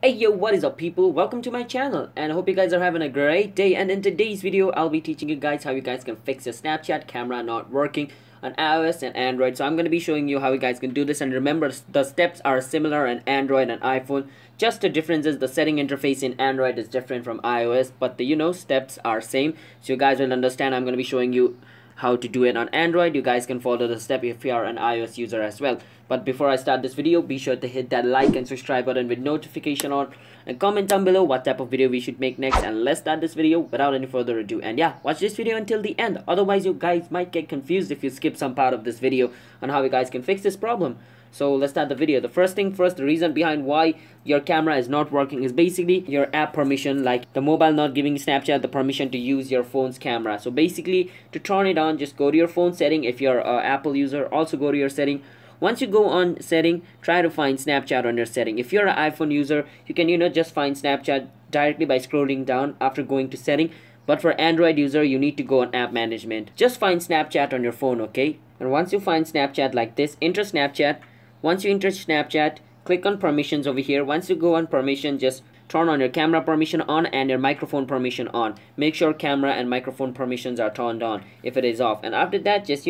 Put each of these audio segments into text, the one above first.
Hey yo, what is up people? Welcome to my channel and I hope you guys are having a great day, and in today's video I'll be teaching you guys how you guys can fix your Snapchat camera not working on iOS and Android. So I'm going to be showing you how you guys can do this, and remember the steps are similar in Android and iPhone. Just the difference is the setting interface in Android is different from iOS, but the steps are same. So you guys will understand. I'm going to be showing you how to do it on Android. You guys can follow the step if you are an iOS user as well. But before I start this video, be sure to hit that like and subscribe button with notification on, and comment down below what type of video we should make next, and let's start this video without any further ado. And yeah, watch this video until the end, otherwise you guys might get confused if you skip some part of this video on how you guys can fix this problem. So let's start the video. The first thing first, the reason behind why your camera is not working is basically your app permission, like the mobile not giving Snapchat the permission to use your phone's camera. So basically, to turn it on, just go to your phone setting. If you're an Apple user, also go to your setting. Once you go on setting, try to find Snapchat on your setting. If you're an iPhone user, you can just find Snapchat directly by scrolling down after going to setting. But for Android user, you need to go on app management. Just find Snapchat on your phone, okay? And once you find Snapchat like this, enter Snapchat. Once you enter Snapchat, click on permissions over here. Once you go on permission, just turn on your camera permission on and your microphone permission on. Make sure camera and microphone permissions are turned on if it is off. And after that, just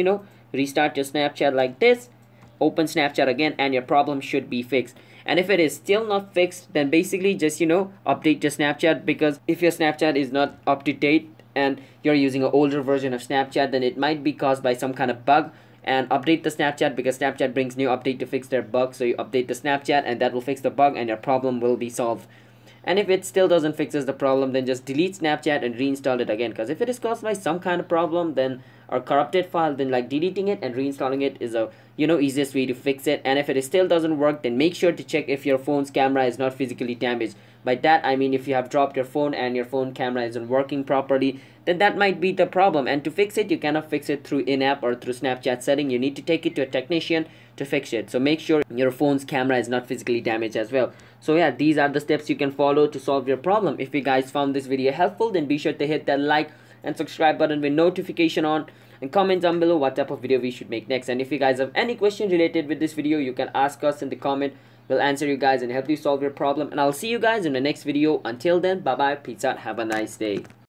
restart your Snapchat like this. Open Snapchat again and your problem should be fixed. And if it is still not fixed, then basically just update your Snapchat, because if your Snapchat is not up to date and you're using an older version of Snapchat, then it might be caused by some kind of bug. And update the Snapchat, because Snapchat brings new update to fix their bug. So you update the Snapchat and that will fix the bug and your problem will be solved. And if it still doesn't fixes the problem, then just delete Snapchat and reinstall it again, because if it is caused by some kind of problem, then or corrupted file, then like deleting it and reinstalling it is a easiest way to fix it. And if it still doesn't work, then make sure to check if your phone's camera is not physically damaged. By that I mean, if you have dropped your phone and your phone camera isn't working properly, then that might be the problem. And to fix it, you cannot fix it through in-app or through Snapchat setting. You need to take it to a technician to fix it. So make sure your phone's camera is not physically damaged as well. So yeah, these are the steps you can follow to solve your problem. If you guys found this video helpful, then be sure to hit that like and subscribe button with notification on, and comment down below what type of video we should make next. And if you guys have any question related with this video, you can ask us in the comment. We'll answer you guys and help you solve your problem. And I'll see you guys in the next video. Until then, bye bye, peace out, have a nice day.